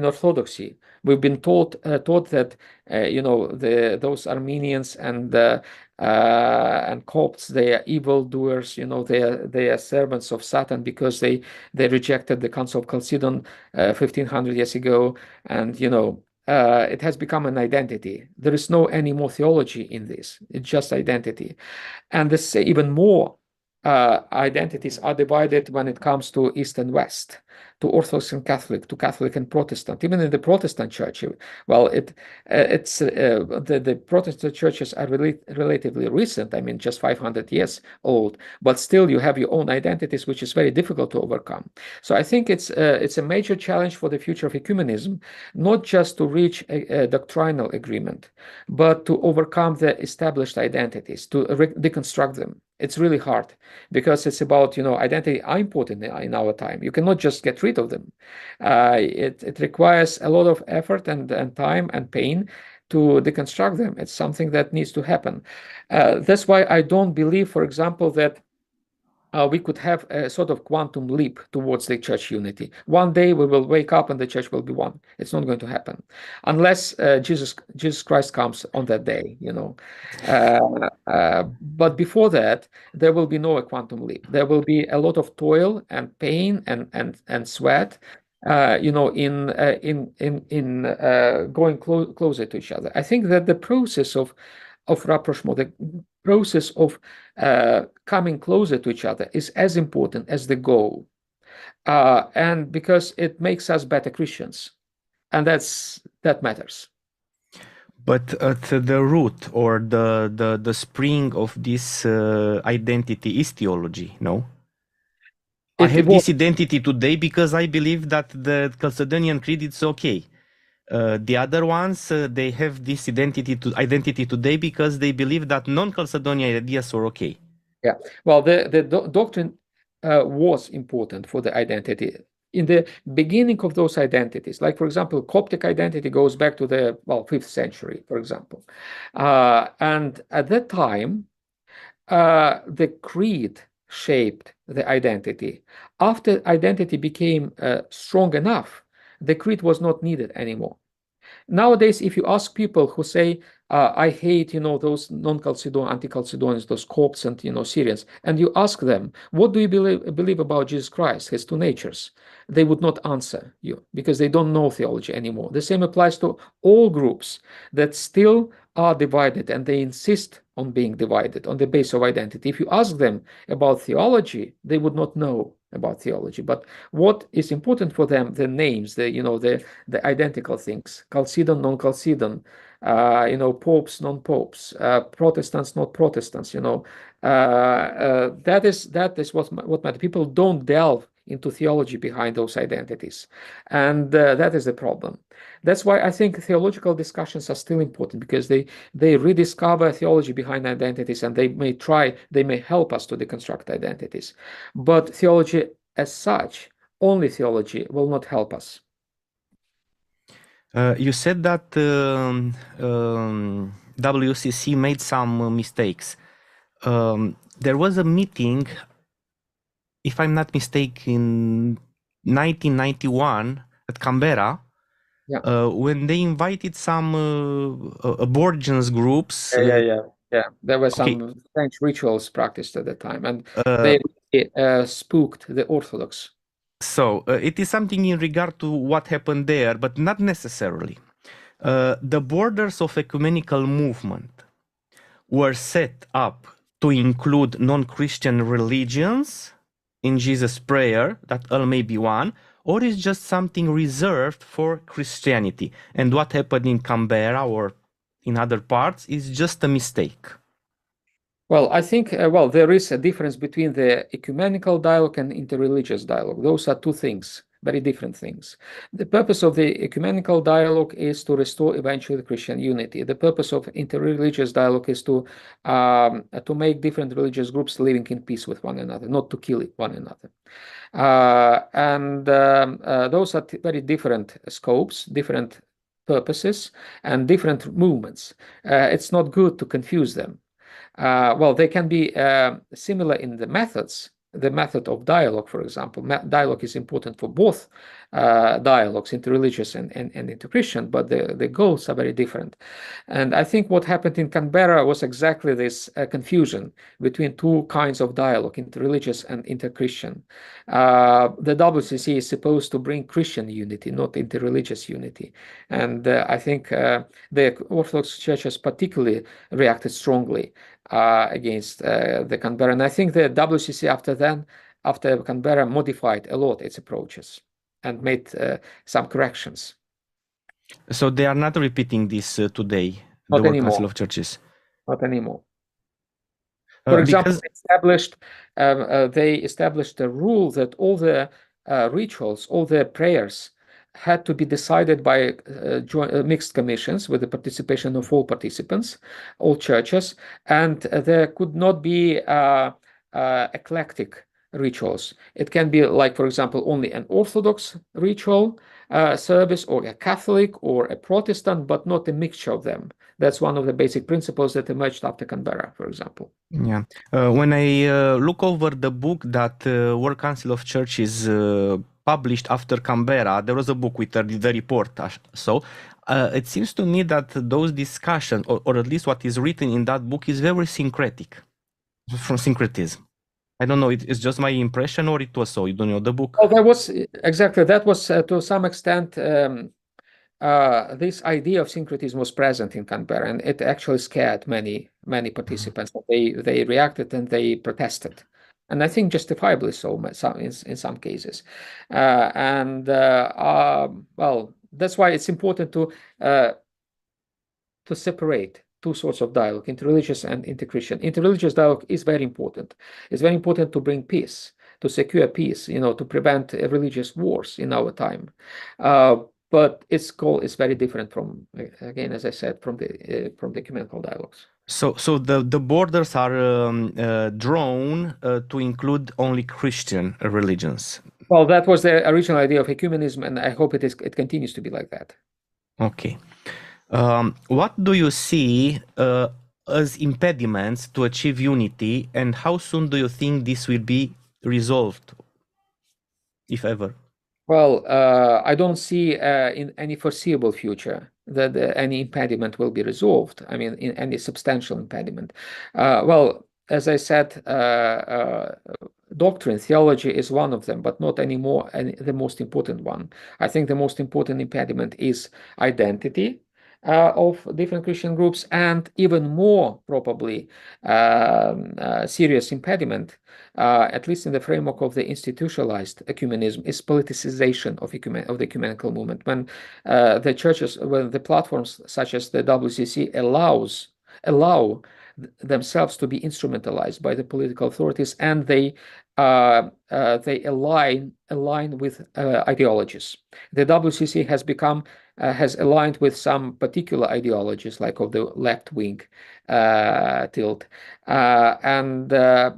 [SPEAKER 2] Orthodoxy. We've been taught that those Armenians and Copts, they are evildoers. They are servants of Satan because they rejected the Council of Chalcedon 1500 years ago, and it has become an identity. There is no any more theology in this. It's just identity, and this even more. Identities are divided when it comes to East and West, to Orthodox and Catholic, to Catholic and Protestant. Even in the Protestant church, well, the Protestant churches are relatively recent. I mean, just 500 years old, but still you have your own identities, which is very difficult to overcome. So I think it's a major challenge for the future of ecumenism, not just to reach a doctrinal agreement, but to overcome the established identities, to deconstruct them. It's really hard because it's about, identity are important in our time. You cannot just get rid of them. It requires a lot of effort and time and pain to deconstruct them. It's something that needs to happen. That's why I don't believe, for example, that we could have a sort of quantum leap towards the church unity. One day we will wake up and the church will be one. It's not going to happen unless Jesus Christ comes on that day, But before that, there will be no quantum leap. There will be a lot of toil and pain and sweat going closer to each other. I think that the process of rapprochement, the process of coming closer to each other, is as important as the goal, and because it makes us better Christians, and that matters.
[SPEAKER 1] But at the root or the spring of this identity is theology, no? I
[SPEAKER 2] It
[SPEAKER 1] have
[SPEAKER 2] was
[SPEAKER 1] this identity today because I believe that the Chalcedonian Creed is okay. The other ones, they have this identity today because they believe that non-Chalcedonian ideas are okay.
[SPEAKER 2] Yeah. Well, the doctrine was important for the identity. In the beginning of those identities, like, for example, Coptic identity goes back to the 5th century, for example. And at that time, the creed shaped the identity. After identity became strong enough, the creed was not needed anymore. Nowadays, if you ask people who say, I hate, those non-Chalcedonian, anti-Chalcedonians, those Copts and, Syrians, and you ask them, what do you believe about Jesus Christ, his two natures? They would not answer you because they don't know theology anymore. The same applies to all groups that still are divided, and they insist on being divided on the basis of identity. If you ask them about theology, they would not know about theology. But what is important for them, the names, the identical things, Chalcedon, non-Chalcedon, popes, non-popes, Protestants, not Protestants, that is what matters. People don't delve into theology behind those identities, and that is the problem. That's why I think theological discussions are still important, because they rediscover theology behind identities, and they may help us to deconstruct identities. But theology as such, only theology, will not help us.
[SPEAKER 1] You said that WCC made some mistakes. There was a meeting, if I'm not mistaken, in 1991 at Canberra, when they invited some aborigines groups.
[SPEAKER 2] Yeah. There were
[SPEAKER 1] Okay.
[SPEAKER 2] some French rituals practiced at the time, and they spooked the Orthodox.
[SPEAKER 1] So it is something in regard to what happened there, but not necessarily. The borders of ecumenical movement were set up to include non-Christian religions in Jesus' prayer, that all may be one, or is just something reserved for Christianity? And what happened in Canberra or in other parts is just a mistake.
[SPEAKER 2] Well, I think, there is a difference between the ecumenical dialogue and interreligious dialogue. Those are two things, very different things. The purpose of the ecumenical dialogue is to restore eventually Christian unity. The purpose of interreligious dialogue is to make different religious groups living in peace with one another, not to kill one another. Those are very different scopes, different purposes, and different movements. It's not good to confuse them. They can be similar in the methods. The method of dialogue, for example, dialogue is important for both dialogues, interreligious and inter-Christian, but the goals are very different. And I think what happened in Canberra was exactly this confusion between two kinds of dialogue, interreligious and inter-Christian. The WCC is supposed to bring Christian unity, not interreligious unity. And I think the Orthodox churches particularly reacted strongly against the Canberra. And I think the WCC after Canberra modified a lot its approaches and made some corrections.
[SPEAKER 1] So they are not repeating this today,
[SPEAKER 2] Not
[SPEAKER 1] the World
[SPEAKER 2] anymore.
[SPEAKER 1] Council of Churches?
[SPEAKER 2] Not anymore. For example, they established a rule that all the rituals, all the prayers had to be decided by mixed commissions with the participation of all participants, all churches, and there could not be eclectic rituals. It can be like, for example, only an Orthodox ritual service, or a Catholic or a Protestant, but not a mixture of them. That's one of the basic principles that emerged after Canberra, for example.
[SPEAKER 1] Yeah. When I look over the book that World Council of Churches published after Canberra, there was a book with the report. So it seems to me that those discussions, or at least what is written in that book, is very syncretic, from syncretism. I don't know, it's just my impression or it was so? You don't know the book?
[SPEAKER 2] Well, that was to some extent this idea of syncretism was present in Canberra, and it actually scared many participants. They reacted and they protested, and I think justifiably so in some cases. Well, that's why it's important to separate two sorts of dialogue, interreligious and interchristian. Interreligious dialogue is very important. It's very important to bring peace, to secure peace, to prevent religious wars in our time. But its goal is very different from, again, as I said, from the ecumenical dialogues.
[SPEAKER 1] So the borders are drawn to include only Christian religions.
[SPEAKER 2] Well, that was the original idea of ecumenism, and I hope it continues to be like that.
[SPEAKER 1] Okay. What do you see as impediments to achieve unity, and how soon do you think this will be resolved, if ever?
[SPEAKER 2] Well, I don't see in any foreseeable future that any impediment will be resolved. I mean, in any substantial impediment. Well, as I said, doctrine, theology is one of them, but not anymore the most important one. I think the most important impediment is identity of different Christian groups, and even more probably serious impediment, at least in the framework of the institutionalized ecumenism, is politicization of the ecumenical movement. When the churches, when the platforms such as the WCC allow themselves to be instrumentalized by the political authorities, and they align with ideologies. The WCC has aligned with some particular ideologies, like of the left wing tilt, and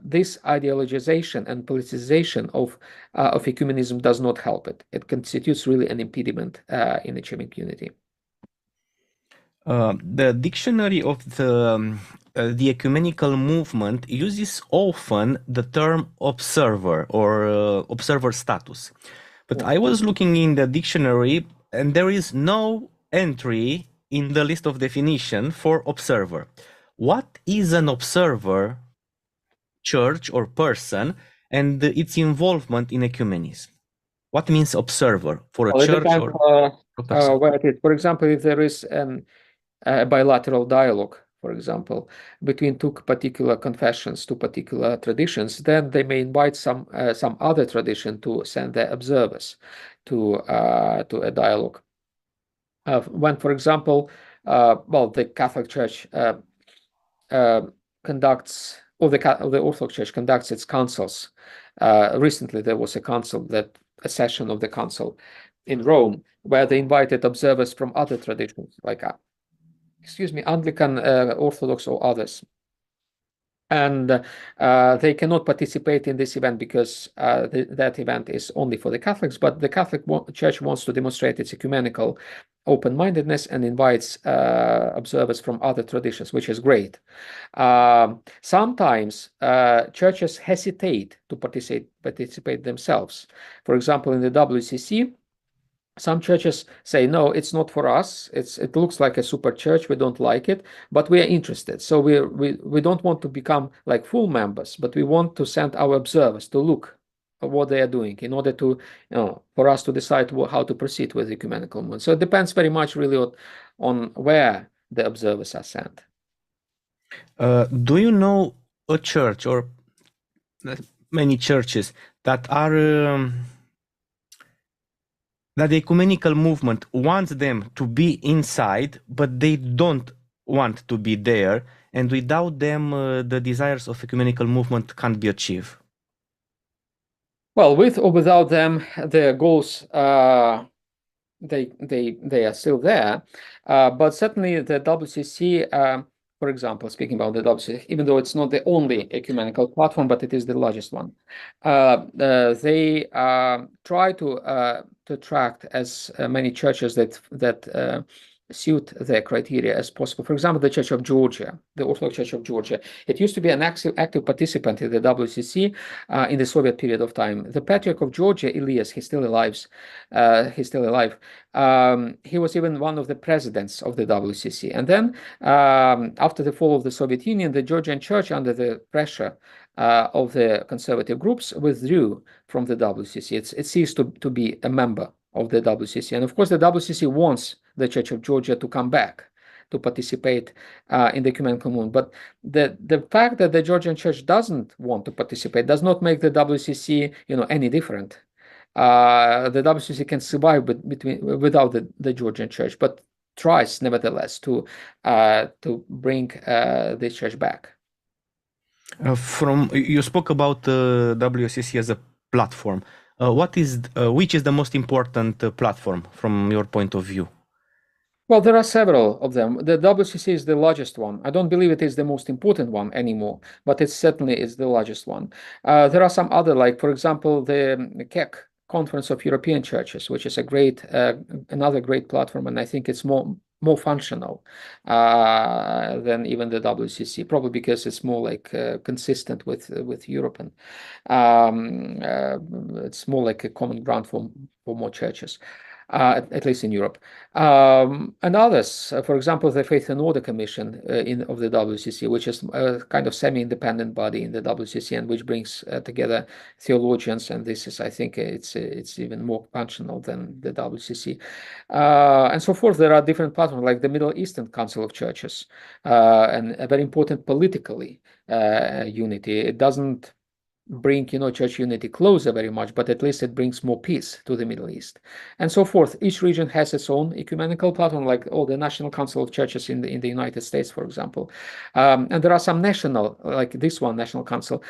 [SPEAKER 2] this ideologization and politicization of ecumenism does not help it. It constitutes really an impediment in achieving unity.
[SPEAKER 1] The dictionary of the ecumenical movement uses often the term observer or observer status. But I was looking in the dictionary and there is no entry in the list of definition for observer. What is an observer, church or person, and its involvement in ecumenism? What means observer for a church or a person?
[SPEAKER 2] Where it is. For example, if there is a bilateral dialogue, for example, between two particular confessions, two particular traditions, then they may invite some other tradition to send their observers to a dialogue. When, for example, well, the Catholic Church conducts, or the Orthodox Church conducts its councils. Recently, there was a session of the council in Rome where they invited observers from other traditions, like Anglican, Orthodox, or others. And they cannot participate in this event because that event is only for the Catholics, but the Catholic Church wants to demonstrate its ecumenical open-mindedness and invites observers from other traditions, which is great. Sometimes churches hesitate to participate themselves. For example, in the WCC, some churches say, no, it's not for us. It looks like a super church. We don't like it, but we are interested. So we don't want to become like full members, but we want to send our observers to look at what they are doing in order to, for us to decide how to proceed with the ecumenical movement. So it depends very much really on where the observers are sent.
[SPEAKER 1] Do you know a church or many churches that are that the ecumenical movement wants them to be inside, but they don't want to be there, and without them, the desires of ecumenical movement can't be achieved?
[SPEAKER 2] Well, with or without them, their goals they are still there, but certainly the WCC, for example, speaking about the WCC, even though it's not the only ecumenical platform, but it is the largest one, they try to attract as many churches that suit their criteria as possible. For example, the Church of Georgia, the Orthodox Church of Georgia, it used to be an active participant in the WCC in the Soviet period of time. The Patriarch of Georgia, Elias, he's still alive. He was even one of the presidents of the WCC. And then after the fall of the Soviet Union, the Georgian Church, under the pressure of the conservative groups, withdrew from the WCC. It ceased to be a member of the WCC. And of course, the WCC wants the Church of Georgia to come back to participate in the ecumenical movement. But the fact that the Georgian Church doesn't want to participate does not make the WCC, any different. The WCC can survive without the Georgian Church, but tries nevertheless to bring this church back.
[SPEAKER 1] You spoke about WCC as a platform. Which is the most important platform from your point of view?
[SPEAKER 2] Well, there are several of them. The WCC is the largest one. I don't believe it is the most important one anymore, but it certainly is the largest one. There are some other, like, for example, the CEC, Conference of European Churches, which is another great platform, and I think it's more functional than even the WCC, probably because it's more like consistent with Europe, and it's more like a common ground for more churches. At least in Europe, and others. For example, the Faith and Order Commission of the WCC, which is a kind of semi-independent body in the WCC, and which brings together theologians. And this is, I think, it's even more functional than the WCC, and so forth. There are different platforms, like the Middle Eastern Council of Churches, and a very important politically unity. It doesn't bring church unity closer very much, but at least it brings more peace to the Middle East, and so forth. Each region has its own ecumenical platform, like the National Council of Churches in the United States, for example, and there are some national, like this one, national councils.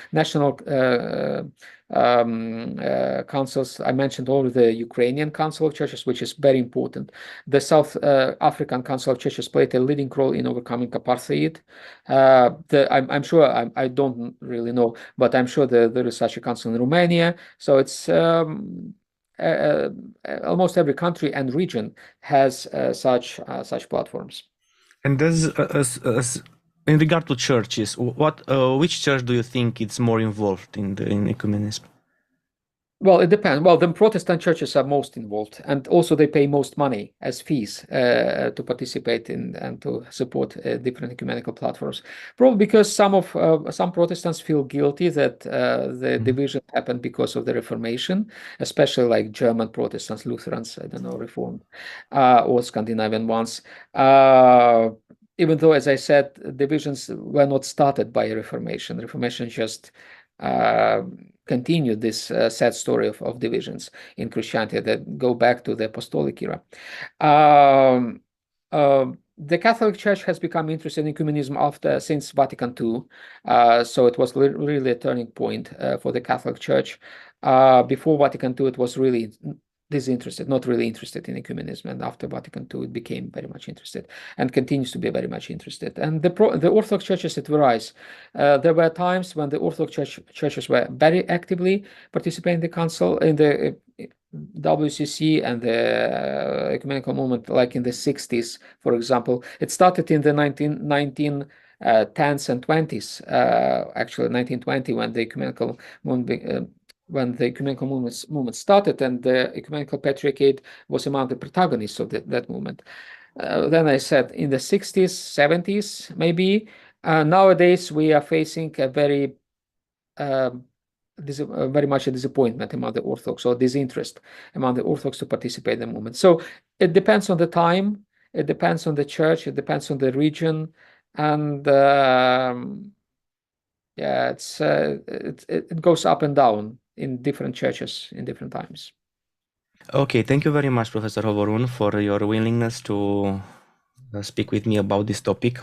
[SPEAKER 2] I mentioned already the Ukrainian Council of Churches, which is very important. The South African Council of Churches played a leading role in overcoming apartheid. I'm sure, I don't really know, but I'm sure there is such a council in Romania. So it's almost every country and region has such platforms.
[SPEAKER 1] And in regard to churches, which church do you think is more involved in ecumenism?
[SPEAKER 2] Well, it depends. Well, the Protestant churches are most involved, and also they pay most money as fees to participate in and to support different ecumenical platforms. Probably because some Protestants feel guilty that the division happened because of the Reformation, especially like German Protestants, Lutherans, I don't know, Reformed, or Scandinavian ones. Even though, as I said, divisions were not started by Reformation. Reformation just continued this sad story of divisions in Christianity that go back to the apostolic era. The Catholic Church has become interested in ecumenism since Vatican II, so it was really a turning point for the Catholic Church. Before Vatican II, it was really disinterested, not really interested in ecumenism, and after Vatican II, it became very much interested and continues to be very much interested. And the Orthodox churches, it varies. There were times when the Orthodox churches were very actively participating in the council, in the WCC and the ecumenical movement, like in the 60s, for example. It started in the 1910s and 20s, actually 1920, when the ecumenical movement movement started, and the ecumenical patriarchate was among the protagonists of that movement. Then I said in the 60s, 70s, maybe. Nowadays, we are facing a very much a disappointment among the Orthodox, or disinterest among the Orthodox to participate in the movement. So it depends on the time, it depends on the church, it depends on the region, and yeah, it goes up and down in different churches in different times.
[SPEAKER 1] Okay, thank you very much, Professor Hovorun, for your willingness to speak with me about this topic.